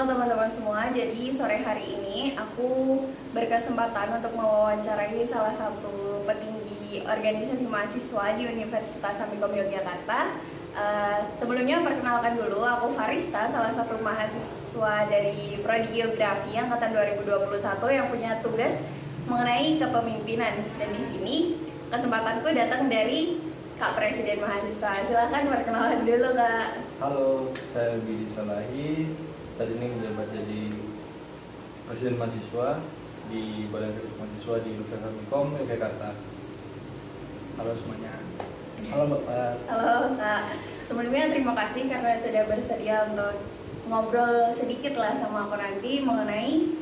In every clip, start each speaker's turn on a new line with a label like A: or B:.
A: Halo teman-teman semua, jadi sore hari ini aku berkesempatan untuk mewawancarai salah satu petinggi organisasi mahasiswa di Universitas Amikom Yogyakarta. Sebelumnya perkenalkan dulu, aku Farista, salah satu mahasiswa dari Prodi Geografi angkatan 2021 yang punya tugas mengenai kepemimpinan. Dan di sini kesempatanku datang dari Kak Presiden Mahasiswa. Silahkan perkenalan dulu, Kak.
B: Halo, saya Bidi Salahi. Saat ini menjabat jadi Presiden Mahasiswa di Badan Eksekutif Mahasiswa di Universitas Amikom Yogyakarta. Halo semuanya. Halo Bapak.
A: Halo Kak. Sebelumnya terima kasih karena sudah bersedia untuk ngobrol sedikit lah sama aku nanti mengenai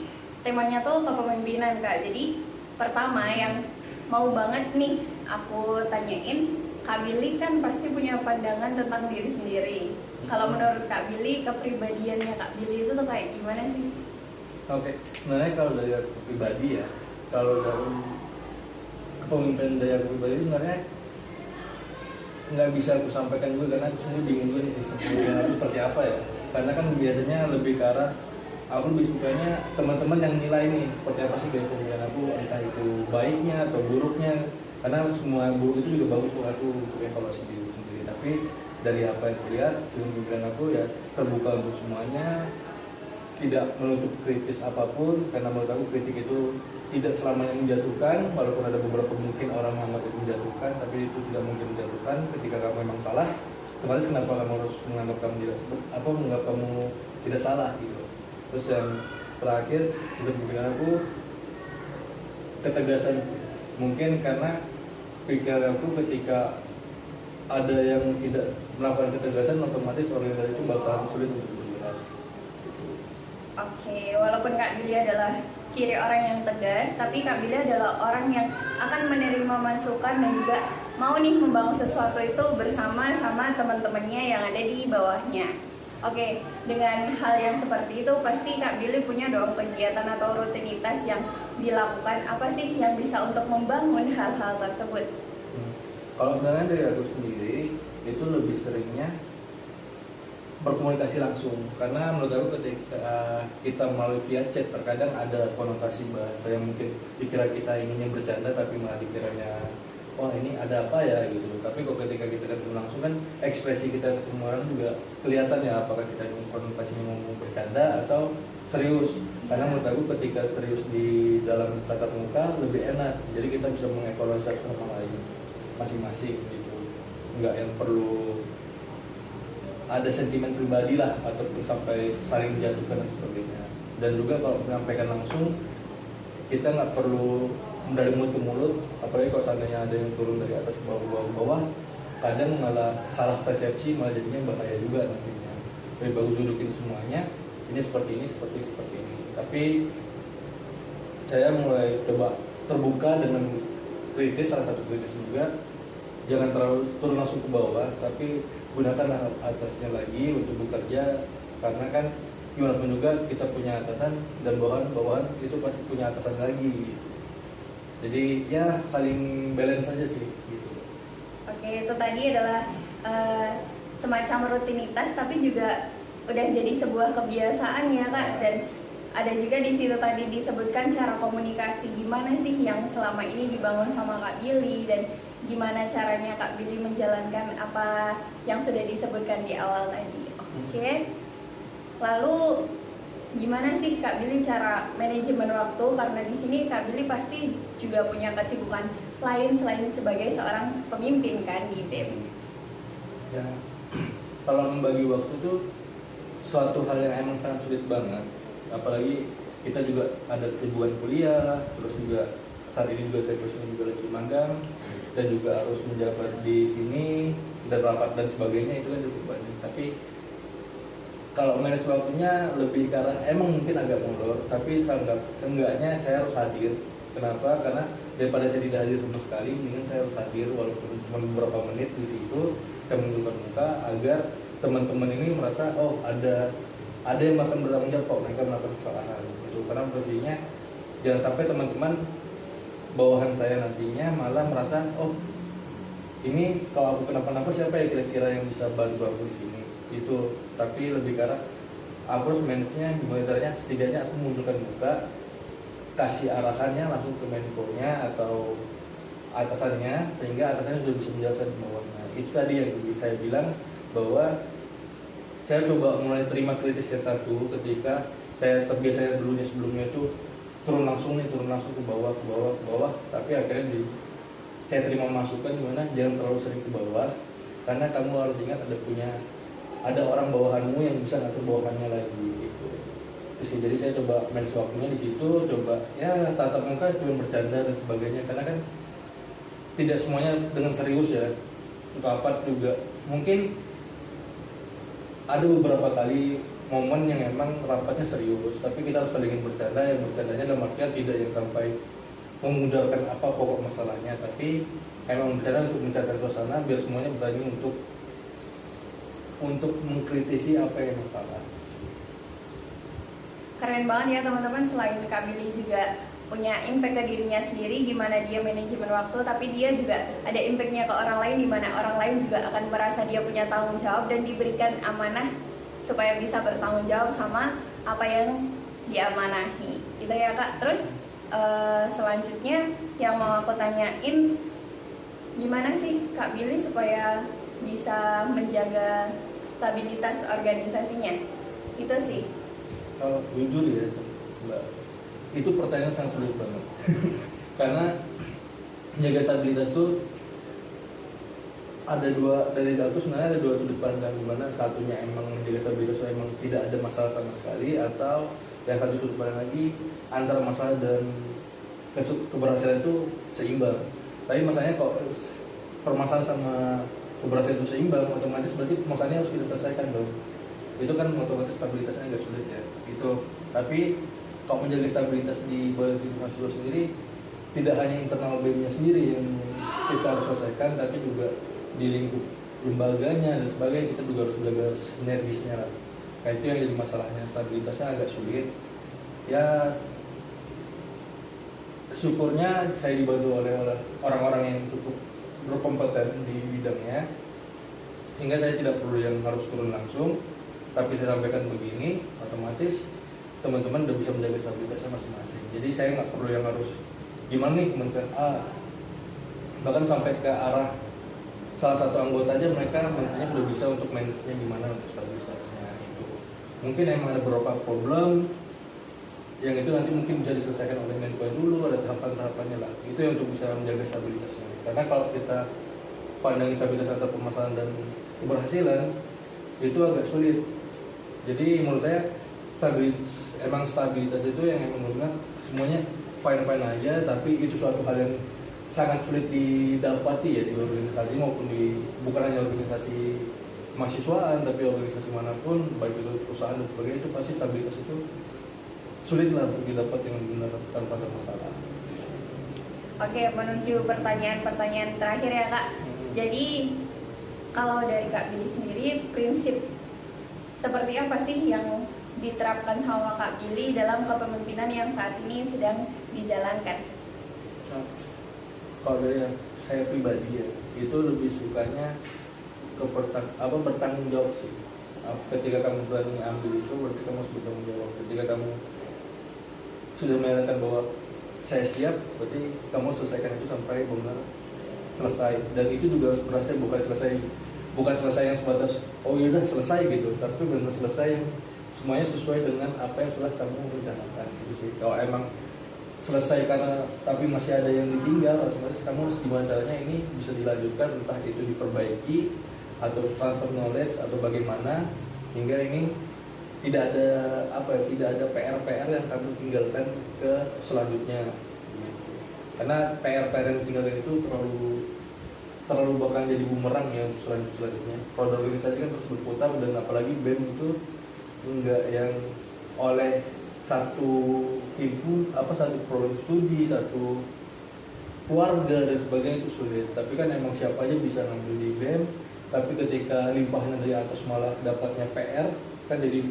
A: temanya tuh kepemimpinan, Kak. Jadi pertama yang mau banget nih aku tanyain, Kak Billy kan pasti punya pandangan tentang diri sendiri. Kalau menurut Kak Billy, kepribadiannya Kak Billy itu tuh kayak gimana sih?
B: Oke, sebenarnya kalau dari aku pribadi ya, kalau dari kepemimpinan dari aku pribadi sebenarnya nggak bisa aku sampaikan juga karena aku sendiri bingung juga nih sistem kepemimpinan aku seperti apa ya. Karena kan biasanya lebih ke arah aku lebih sukanya teman-teman yang nilai nih seperti apa sih gaya kepemimpinan aku, entah itu baiknya atau buruknya. Karena semua buruk itu juga bagus buat aku untuk evaluasi diri sendiri. Tapi dari apa yang kulihat, kepemimpinan aku ya terbuka untuk semuanya, tidak menutup kritis apapun, karena menurut aku kritik itu tidak selamanya menjatuhkan, walaupun ada beberapa mungkin orang menganggap itu menjatuhkan, tapi itu tidak mungkin menjatuhkan ketika kamu memang salah. Terus kenapa kamu harus menganggap kamu tidak salah gitu. Terus yang terakhir, kepemimpinan aku ketegasan. Mungkin karena pikiran aku ketika ada yang tidak melakukan ketegasan, otomatis organisasi itu bakal sulit untuk bergerak.
A: Oke, walaupun Kak Billy adalah ciri orang yang tegas, tapi Kak Billy adalah orang yang akan menerima masukan dan juga mau nih membangun sesuatu itu bersama sama teman-temannya yang ada di bawahnya. Oke, dengan hal yang seperti itu pasti Kak Billy punya dong kegiatan atau rutinitas yang dilakukan. Apa sih yang bisa untuk membangun hal-hal tersebut?
B: Kalau sebenarnya dari aku sendiri itu lebih seringnya berkomunikasi langsung, karena menurut aku ketika kita melalui via chat terkadang ada konotasi bahasa yang mungkin pikiran kita inginnya bercanda tapi malah dikiranya wah ini ada apa ya gitu. Tapi kok ketika kita ketemu langsung kan ekspresi kita ketemu orang juga kelihatan ya apakah kita konotasinya mau bercanda atau serius. Karena menurut aku ketika serius di dalam tatap muka lebih enak, jadi kita bisa mengevaluasi satu sama lain masing-masing gitu, nggak yang perlu ada sentimen pribadi lah ataupun sampai saling menjatuhkan dan sebagainya. Dan juga kalau menyampaikan langsung kita nggak perlu dari mulut ke mulut, apalagi kalau seandainya ada yang turun dari atas ke bawah, kadang malah salah persepsi, malah jadinya bahaya juga nantinya. Lebih bagus dudukin semuanya, ini seperti ini, seperti ini. Tapi saya mulai coba terbuka dengan kritis, salah satu kritis juga, jangan terlalu turun langsung ke bawah, tapi gunakan atasnya lagi untuk bekerja, karena kan gimana pun juga kita punya atasan dan bawahan itu pasti punya atasan lagi. Jadi ya saling balance saja sih gitu.
A: Oke, itu tadi adalah semacam rutinitas tapi juga udah jadi sebuah kebiasaan ya Kak. Dan ada juga di situ tadi disebutkan cara komunikasi, gimana sih yang selama ini dibangun sama Kak Billy dan gimana caranya Kak Billy menjalankan apa yang sudah disebutkan di awal tadi. Oke. Lalu gimana sih Kak Billy cara manajemen waktu, karena di sini Kak Billy pasti juga punya kesibukan lain selain sebagai seorang pemimpin kan di tim.
B: Ya, kalau membagi waktu itu suatu hal yang emang sangat sulit banget. Apalagi kita juga ada kesibukan kuliah, terus juga saat ini juga saya juga lagi magang dan juga harus menjabat di sini dan rapat dan sebagainya, itu kan cukup banyak. Tapi kalau manage waktunya lebih karena emang mungkin agak molor, tapi seenggaknya saya harus hadir. Kenapa? Karena daripada saya tidak hadir sama sekali, mendingan saya harus hadir walaupun cuma beberapa menit di situ, saya menunjukkan muka agar teman-teman ini merasa oh ada yang akan bertanggung jawab kok mereka melakukan kesalahan itu. Karena pastinya jangan sampai teman-teman bawahan saya nantinya malah merasa oh ini kalau aku kenapa-napa siapa ya kira-kira yang bisa bantu aku di sini itu. Tapi lebih karena aku harus manage-nya gimana caranya, setidaknya aku munculkan muka, kasih arahannya langsung ke menko-nya atau atasannya, sehingga atasannya sudah bisa menjelaskan ke bawahnya. Itu tadi yang saya bilang, bahwa saya coba mulai terima kritis yang satu ketika saya terbiasa dulunya sebelumnya itu turun langsung ke bawah, tapi akhirnya saya terima masukan gimana, jangan terlalu sering ke bawah, karena kamu harus ingat ada orang bawahanmu yang bisa ngatur bawahannya lagi gitu. Terus jadi saya coba manage waktunya di situ, coba ya tatap muka cuma bercanda dan sebagainya, karena kan tidak semuanya dengan serius ya. Untuk apa juga mungkin ada beberapa kali momen yang emang rapatnya serius, tapi kita harus saling bercanda, yang bercandanya dalam artian tidak yang sampai memudarkan apa pokok masalahnya, tapi emang bercanda untuk mencatat suasana biar semuanya berani untuk mengkritisi apa yang masalah.
A: Keren banget ya teman-teman, selain Kak Billy juga punya impact ke dirinya sendiri gimana dia manajemen waktu, tapi dia juga ada impactnya ke orang lain, dimana orang lain juga akan merasa dia punya tanggung jawab dan diberikan amanah supaya bisa bertanggung jawab sama apa yang diamanahi gitu ya Kak. Terus selanjutnya yang mau aku tanyain, gimana sih Kak Billy supaya bisa menjaga stabilitas organisasinya? Itu sih.
B: Kalau jujur ya Mbak, itu pertanyaan sangat sulit banget. Karena menjaga stabilitas itu dari aku sebenarnya ada dua sudut pandang, dimana satunya emang menjaga stabilitas itu emang tidak ada masalah sama sekali, atau yang satu sudut pandang lagi antara masalah dan keberhasilan itu seimbang. Tapi masalahnya kok permasalahan sama keberhasilan itu seimbang, otomatis berarti masalahnya harus kita selesaikan dong. Itu kan otomatis stabilitasnya agak sulit ya. Itu. Tapi kalau menjaga stabilitas di Badan Mahasiswa sendiri, tidak hanya internal BEM-nya sendiri yang kita harus selesaikan, tapi juga di lingkup lembaganya dan sebagainya kita juga harus menjaga sinergisnya lah. Nah, itu yang jadi masalahnya, stabilitasnya agak sulit. Ya syukurnya saya dibantu oleh orang-orang yang cukup berkompeten di bidangnya, sehingga saya tidak perlu yang harus turun langsung, tapi saya sampaikan begini, otomatis teman-teman udah bisa menjaga stabilitasnya masing-masing. Jadi saya nggak perlu yang harus gimana nih kementerian A, bahkan sampai ke arah salah satu anggota aja mereka menterinya udah bisa untuk manage-nya gimana untuk stabilitasnya itu. Mungkin emang ada beberapa problem yang itu nanti mungkin bisa diselesaikan oleh Menko dulu, ada tahapan-tahapannya lah. Itu yang untuk bisa menjaga stabilitasnya. Karena kalau kita pandang stabilitas atau permasalahan dan keberhasilan itu agak sulit. Jadi menurut saya stabilitas itu yang emang semuanya fine-fine aja, tapi itu suatu hal yang sangat sulit didapati ya di organisasi maupun bukan hanya organisasi mahasiswaan, tapi organisasi manapun, baik itu perusahaan dan sebagainya, itu pasti stabilitas itu sulit lah untuk didapat dengan benar tanpa ada masalah.
A: Oke, menuju pertanyaan terakhir ya Kak. Jadi kalau dari Kak Billy sendiri, prinsip seperti apa sih yang diterapkan sama Kak Billy dalam kepemimpinan yang saat ini sedang dijalankan?
B: Nah, kalau dari saya pribadi ya, itu lebih sukanya ke bertanggung jawab sih. Ketika kamu berani ambil itu, berarti kamu harus bertanggung jawab. Ketika kamu sudah menyatakan bahwa saya siap, berarti kamu selesaikan itu sampai benar selesai. Dan itu juga harus berhasil, bukan selesai yang sebatas oh ya udah selesai gitu, tapi benar selesai yang semuanya sesuai dengan apa yang sudah kamu rencanakan gitu sih. Kalau emang selesai karena tapi masih ada yang ditinggal, otomatis kamu harus gimana caranya ini bisa dilanjutkan, entah itu diperbaiki atau transfer knowledge atau bagaimana, hingga ini tidak ada PR yang kamu tinggalkan ke selanjutnya gitu. Karena PR yang ditinggalkan itu terlalu bakal jadi bumerang ya selanjutnya. Roda organisasi kan terus berputar, dan apalagi BEM itu enggak yang oleh satu program studi, satu keluarga dan sebagainya itu sulit. Tapi kan emang siapa aja bisa ngambil di BEM, tapi ketika limpahan dari atas malah dapatnya PR, kan jadi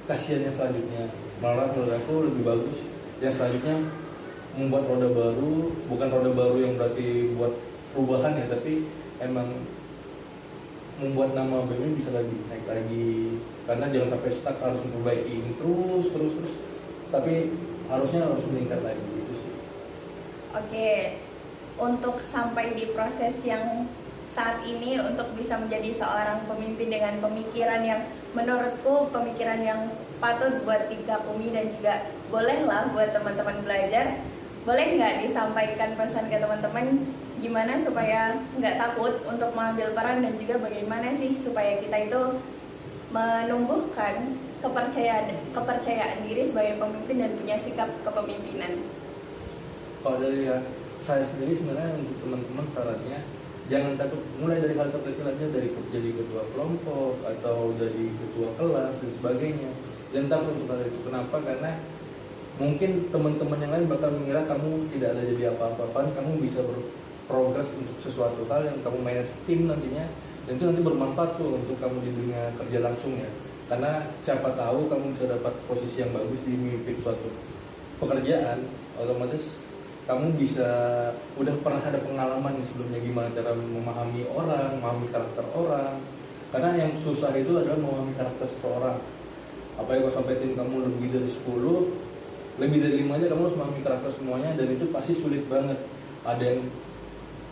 B: kasihan yang selanjutnya. Malah menurut aku lebih bagus yang selanjutnya membuat roda baru, bukan roda baru yang berarti buat perubahan ya, tapi emang membuat nama BEM bisa lagi naik lagi, karena jangan sampai stuck harus memperbaiki terus, tapi harus meningkat lagi gitu sih.
A: Oke, untuk sampai di proses yang saat ini untuk bisa menjadi seorang pemimpin dengan pemikiran yang menurutku pemikiran yang patut buat dikagumi dan juga bolehlah buat teman-teman belajar. Boleh nggak disampaikan pesan ke teman-teman gimana supaya nggak takut untuk mengambil peran dan juga bagaimana sih supaya kita itu menumbuhkan kepercayaan diri sebagai pemimpin dan punya sikap kepemimpinan.
B: Kalau dari saya sendiri sebenarnya untuk teman-teman sarannya jangan takut, mulai dari hal terkecil aja, dari jadi ketua kelompok atau jadi ketua kelas dan sebagainya. Jangan takut untuk hal itu. Kenapa? Karena mungkin teman-teman yang lain bakal mengira kamu tidak ada jadi apa-apaan, kamu bisa berprogres untuk sesuatu hal yang kamu manage tim nantinya, dan itu nanti bermanfaat tuh untuk kamu di dunia kerja langsung ya. Karena siapa tahu kamu bisa dapat posisi yang bagus di memimpin suatu pekerjaan, otomatis kamu bisa udah pernah ada pengalaman sebelumnya gimana cara memahami orang, memahami karakter orang. Karena yang susah itu adalah memahami karakter seseorang. Apalagi kalau sampai tim kamu lebih dari 10, lebih dari 5 aja kamu harus memahami karakter semuanya, dan itu pasti sulit banget. Ada yang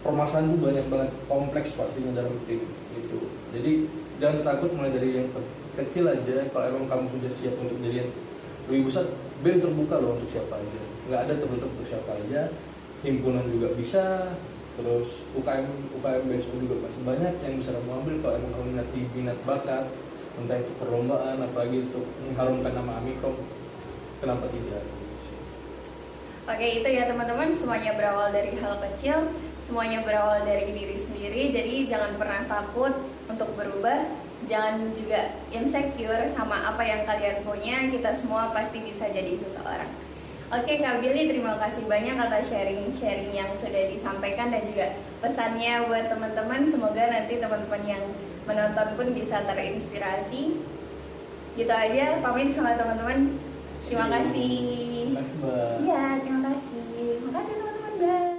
B: permasalahan itu banyak banget, kompleks pastinya dalam tim itu. Jadi jangan takut, mulai dari yang kecil aja. Kalau emang kamu sudah siap untuk jadi yang lebih besar, BEM terbuka loh untuk siapa aja, nggak ada tertutup untuk siapa aja. Himpunan juga bisa, terus UKM BSO juga masih banyak yang bisa kamu ambil kalau emang kamu minat bakat, entah itu perlombaan apalagi untuk mengharumkan nama Amikom, kenapa tidak.
A: Oke, itu ya teman-teman, semuanya berawal dari hal kecil, semuanya berawal dari diri sendiri. Jadi jangan pernah takut untuk berubah, jangan juga insecure sama apa yang kalian punya. Kita semua pasti bisa jadi seseorang. Oke Kak Billy, terima kasih banyak atas sharing-sharing yang sudah disampaikan dan juga pesannya buat teman-teman. Semoga nanti teman-teman yang menonton pun bisa terinspirasi. Gitu aja, pamit sama teman-teman. Terima kasih.
B: Terima kasih, Mbak.
A: Iya, terima kasih. Terima kasih teman-teman. Bye.